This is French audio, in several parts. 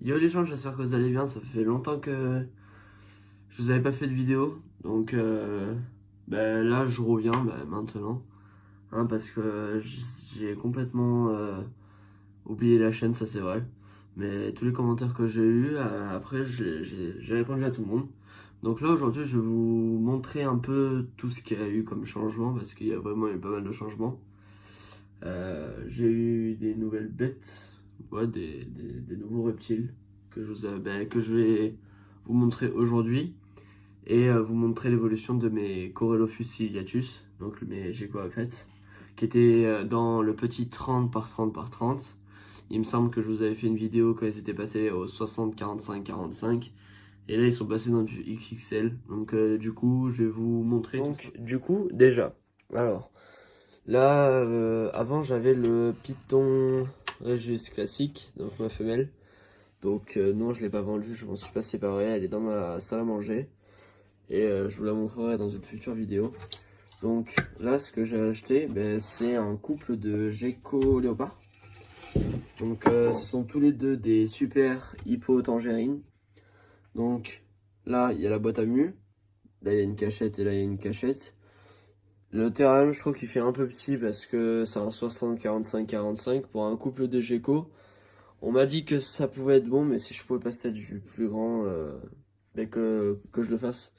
Yo les gens, j'espère que vous allez bien, ça fait longtemps que je vous avais pas fait de vidéo, donc là je reviens maintenant, hein, parce que j'ai complètement oublié la chaîne, ça c'est vrai, mais tous les commentaires que j'ai eus, après j'ai répondu à tout le monde. Donc là aujourd'hui je vais vous montrer un peu tout ce qu'il y a eu comme changement, parce qu'il y a vraiment eu pas mal de changements. J'ai eu des nouvelles bêtes, ouais, des nouveaux reptiles que je vais vous montrer aujourd'hui et vous montrer l'évolution de mes Corellophus ciliatus, donc mes geckos à crête, qui étaient dans le petit 30 par 30 par 30. Il me semble que je vous avais fait une vidéo quand ils étaient passés au 60, 45, 45. Et là, ils sont passés dans du XXL. Donc, du coup, je vais vous montrer tout ça. Du coup, déjà, alors, là, avant j'avais le Python Regius classique, donc ma femelle. Donc non, je l'ai pas vendue, je m'en suis pas séparé, elle est dans ma salle à manger. Et je vous la montrerai dans une future vidéo. Donc là, ce que j'ai acheté, c'est un couple de gecko léopard. Donc ce sont tous les deux des super hippo tangerines. Donc là, il y a la boîte à mu. Là, il y a une cachette et là, il y a une cachette. Le terrarium, je trouve qu'il fait un peu petit parce que c'est un 60, 45, 45 pour un couple de geckos. On m'a dit que ça pouvait être bon, mais si je pouvais passer à du plus grand, que je le fasse.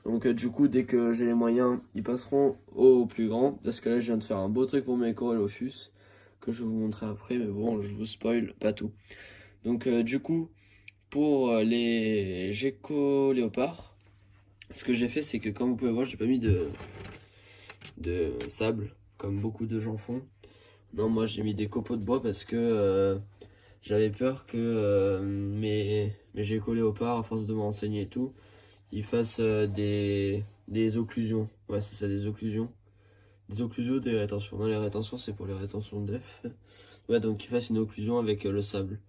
Donc du coup, dès que j'ai les moyens, ils passeront au plus grand. Parce que là, je viens de faire un beau truc pour mes Corellophus, que je vais vous montrer après, mais bon, je vous spoil pas tout. Donc du coup, pour les geckos léopards, ce que j'ai fait, c'est que comme vous pouvez voir, j'ai pas mis de sable, comme beaucoup de gens font. Non, moi j'ai mis des copeaux de bois parce que j'avais peur que mes geckos léopards, à force de me renseigner et tout, ils fassent des occlusions. Ouais, c'est ça, des occlusions. Des occlusions, des rétentions. Non, les rétentions, c'est pour les rétentions d'œufs. Ouais, donc qu'ils fassent une occlusion avec le sable.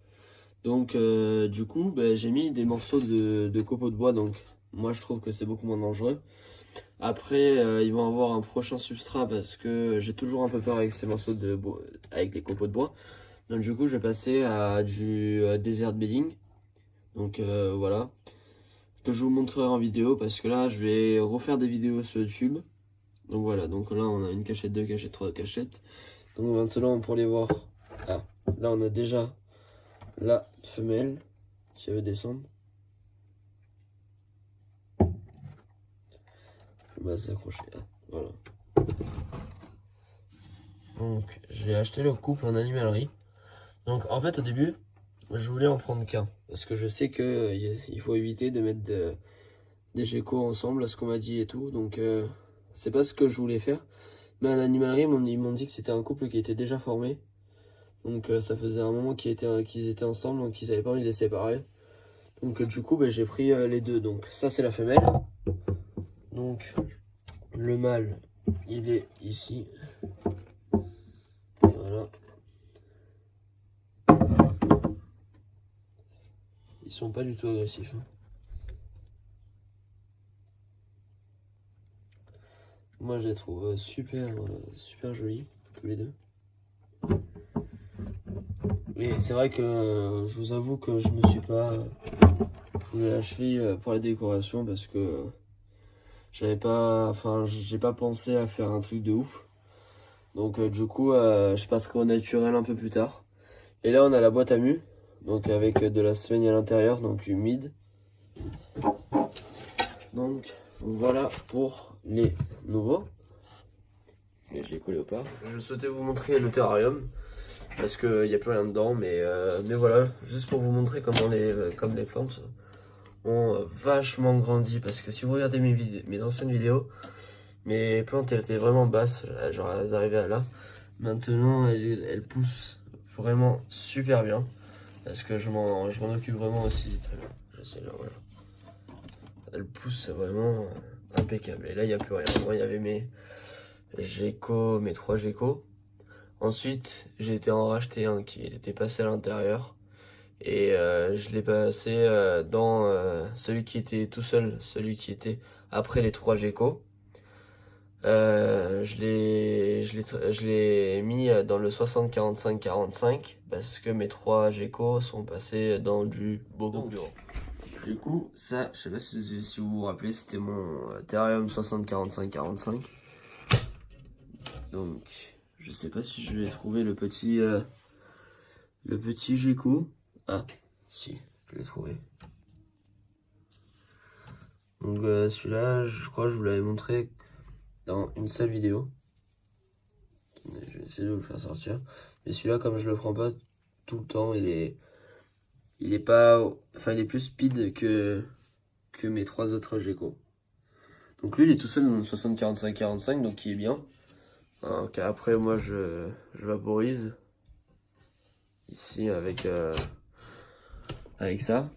Donc, du coup, j'ai mis des morceaux de copeaux de bois, donc moi je trouve que c'est beaucoup moins dangereux. Après, ils vont avoir un prochain substrat parce que j'ai toujours un peu peur avec ces morceaux de bois, avec les copeaux de bois. Donc du coup, je vais passer à du desert bedding. Donc voilà, que je vous montrerai en vidéo parce que là, je vais refaire des vidéos sur YouTube. Donc voilà, donc là, on a une cachette, deux cachettes, trois cachettes. Donc maintenant, pour les voir, ah, là, on a déjà la femelle, si elle veut descendre. On va s'accrocher, ah, voilà. Donc, j'ai acheté le couple en animalerie. Donc en fait, au début, je voulais en prendre qu'un. Parce que je sais que il faut éviter de mettre des geckos ensemble, à ce qu'on m'a dit et tout. Donc c'est pas ce que je voulais faire. Mais à l'animalerie, ils m'ont dit que c'était un couple qui était déjà formé. Donc ça faisait un moment qu'ils étaient ensemble, donc ils avaient pas envie de les séparer. Donc du coup, j'ai pris les deux. Donc ça, c'est la femelle. Donc le mâle, il est ici. Voilà. Ils sont pas du tout agressifs, hein. Moi, je les trouve super jolis, tous les deux. Et c'est vrai que je vous avoue que je me suis pas foulé la cheville pour la décoration parce que j'ai pas pensé à faire un truc de ouf. Donc du coup, je passerai au naturel un peu plus tard. Et là, on a la boîte à mu, donc avec de la sphène à l'intérieur, donc humide. Donc voilà pour les nouveaux. Et j'ai collé au pas. Je souhaitais vous montrer le terrarium parce qu'il n'y a plus rien dedans, mais voilà, juste pour vous montrer comment comme les plantes ont vachement grandi. Parce que si vous regardez mes anciennes vidéos, mes plantes étaient vraiment basses, genre elles arrivaient à là. Maintenant, elles poussent vraiment super bien parce que je m'en occupe vraiment aussi très bien. J'essaie là, voilà. Elles poussent vraiment impeccable. Et là, il n'y a plus rien. Moi, il y avait mes trois geckos. Ensuite, j'ai été en racheter un qui était passé à l'intérieur. Et je l'ai passé dans celui qui était tout seul, celui qui était après les trois geckos. Je l'ai mis dans le 60-45-45 parce que mes 3 geckos sont passés dans du beaucoup plus grand. Du coup, ça, je sais pas si vous vous rappelez, c'était mon terrarium 60-45-45. Donc, je sais pas si je vais trouver le petit gecko. Ah, si, je l'ai trouvé. Donc celui-là, je crois que je vous l'avais montré dans une seule vidéo. Attendez, je vais essayer de vous le faire sortir. Mais celui-là, comme je le prends pas tout le temps, il est pas, enfin il est plus speed que mes 3 autres geckos. Donc lui, il est tout seul dans le 60-45-45, donc il est bien. Alors qu'après, moi, je vaporise ici avec ça.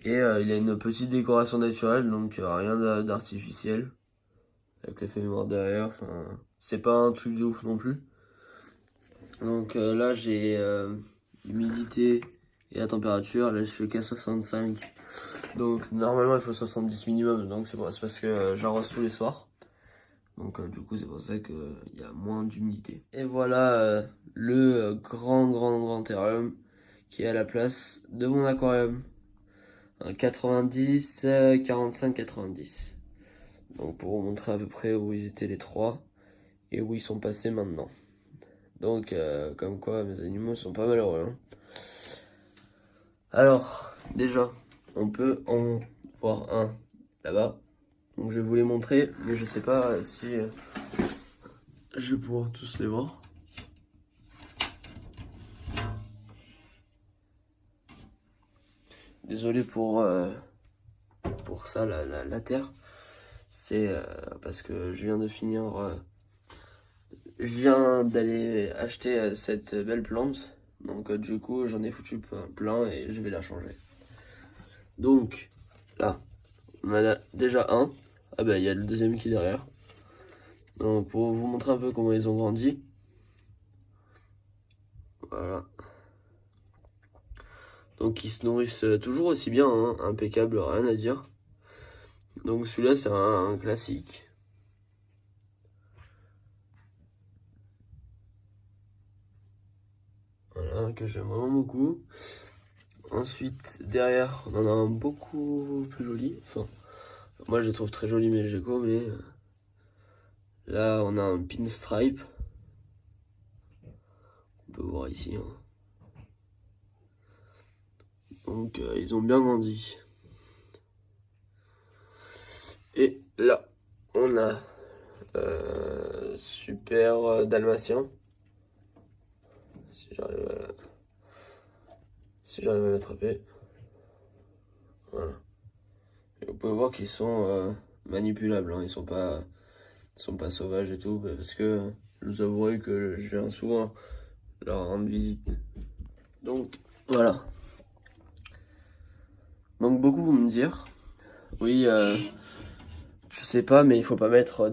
Et il a une petite décoration naturelle, donc rien d'artificiel. Avec l'effet noir derrière, enfin, c'est pas un truc de ouf non plus. Donc là, j'ai l'humidité et la température. Là, je suis qu'à 65. Donc normalement, il faut 70 minimum. Donc c'est parce que j'arrose tous les soirs. Donc du coup, c'est pour ça qu'il y a moins d'humidité. Et voilà le grand terrarium qui est à la place de mon aquarium. Un 90, 45, 90. Donc pour vous montrer à peu près où ils étaient les 3 et où ils sont passés maintenant. Donc comme quoi mes animaux sont pas malheureux. Hein. Alors déjà, on peut en voir un là-bas. Donc je vais vous les montrer, mais je sais pas si je vais pouvoir tous les voir. Désolé pour ça, la terre. C'est parce que je viens de finir... je viens d'aller acheter cette belle plante. Donc du coup, j'en ai foutu plein et je vais la changer. Donc, là, on en a déjà un. Ah bah, il y a le deuxième qui est derrière. Donc, pour vous montrer un peu comment ils ont grandi. Voilà. Donc, ils se nourrissent toujours aussi bien, hein, impeccable, rien à dire. Donc, celui-là, c'est un classique. Voilà, que j'aime vraiment beaucoup. Ensuite, derrière, on en a un beaucoup plus joli. Enfin, moi, je les trouve très jolis, mes geckos, mais là, on a un pinstripe. On peut voir ici. Hein. Donc, ils ont bien grandi. Et là, on a super dalmatien. Si j'arrive à l'attraper. Voilà. Et vous pouvez voir qu'ils sont manipulables. Hein. Ils sont pas sauvages et tout. Parce que je vous avouerai que je viens souvent leur rendre visite. Donc, voilà. Donc, beaucoup vont me dire, oui, je sais pas, mais il faut pas mettre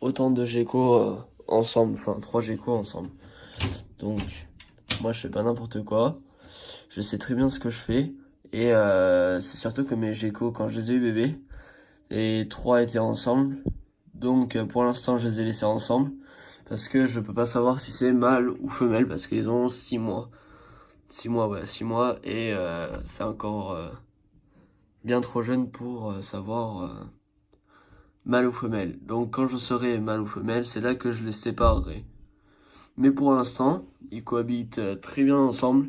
autant de geckos ensemble. Enfin, 3 geckos ensemble. Donc, moi, je fais pas n'importe quoi. Je sais très bien ce que je fais. Et c'est surtout que mes geckos, quand je les ai eu bébés, les 3 étaient ensemble. Donc, pour l'instant, je les ai laissés ensemble. Parce que je peux pas savoir si c'est mâle ou femelle. Parce qu'ils ont 6 mois. 6 mois, ouais, 6 mois. Et c'est encore bien trop jeune pour savoir mâle ou femelle. Donc, quand je serai mâle ou femelle, c'est là que je les séparerai. Mais pour l'instant, ils cohabitent très bien ensemble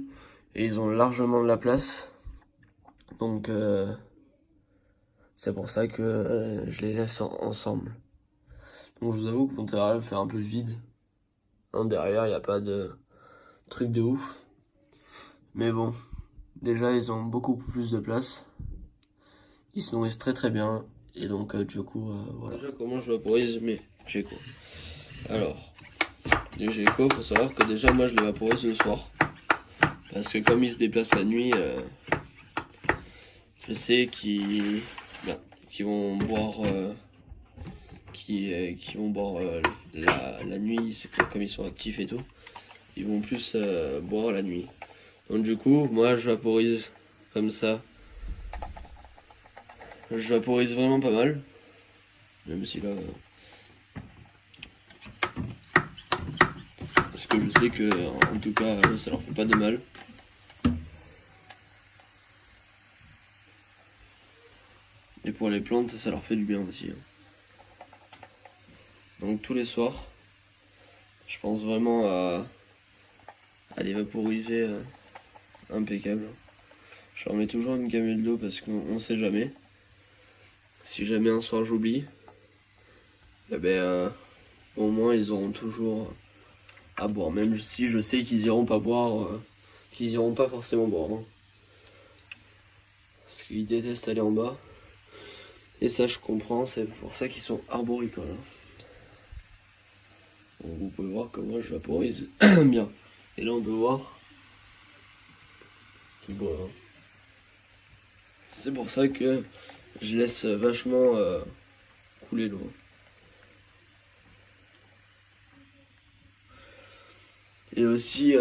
et ils ont largement de la place. Donc c'est pour ça que je les laisse ensemble. Donc je vous avoue que mon terrarium fait un peu vide. Hein, derrière, il n'y a pas de truc de ouf. Mais bon, déjà ils ont beaucoup plus de place. Ils se nourrissent très bien. Et donc du coup, voilà. Déjà comment je vaporise mes geckos. Alors, les geckos, faut savoir que déjà moi je les vaporise le soir. Parce que comme ils se déplacent la nuit, je sais qu'ils vont boire, vont boire la nuit, c'est que comme ils sont actifs et tout, ils vont plus boire la nuit. Donc du coup, moi je vaporise comme ça. Je vaporise vraiment pas mal, même si là, que je sais que en tout cas ça leur fait pas de mal. Et pour les plantes, ça leur fait du bien aussi. Donc tous les soirs, je pense vraiment à les vaporiser impeccable. Je leur mets toujours une gamelle d'eau parce qu'on sait jamais. Si jamais un soir j'oublie, eh ben, au moins ils auront toujours à boire. Même si je sais qu'ils iront pas boire, qu'ils iront pas forcément boire. Hein. Parce qu'ils détestent aller en bas. Et ça je comprends, c'est pour ça qu'ils sont arboricoles. Hein. Donc, vous pouvez voir que moi je vaporise bien. Et là on peut voir qu'ils boivent. Hein. C'est pour ça que je laisse vachement couler l'eau. Et aussi,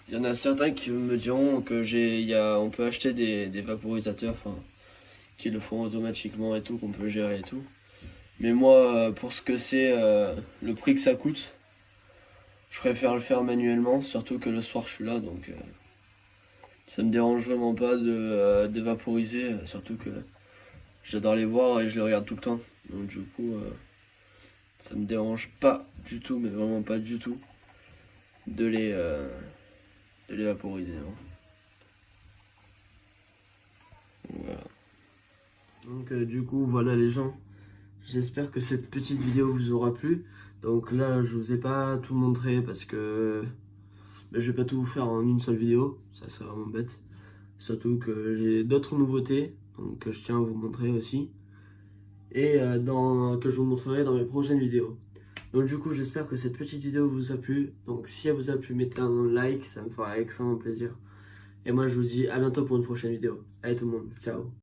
il y en a certains qui me diront que on peut acheter des vaporisateurs, qui le font automatiquement et tout, qu'on peut gérer et tout. Mais moi, pour ce que c'est, le prix que ça coûte, je préfère le faire manuellement, surtout que le soir je suis là, donc ça me dérange vraiment pas de vaporiser, surtout que j'adore les voir et je les regarde tout le temps. Donc du coup, ça me dérange pas du tout, mais vraiment pas du tout, de les vaporiser. Hein. Voilà. Donc du coup, voilà les gens. J'espère que cette petite vidéo vous aura plu. Donc là, je vous ai pas tout montré parce que je vais pas tout vous faire en une seule vidéo. Ça serait vraiment bête. Surtout que j'ai d'autres nouveautés, donc que je tiens à vous montrer aussi. Et que je vous montrerai dans mes prochaines vidéos. Donc du coup, j'espère que cette petite vidéo vous a plu. Donc si elle vous a plu, mettez un like, ça me fera extrêmement plaisir. Et moi, je vous dis à bientôt pour une prochaine vidéo. Allez tout le monde, ciao.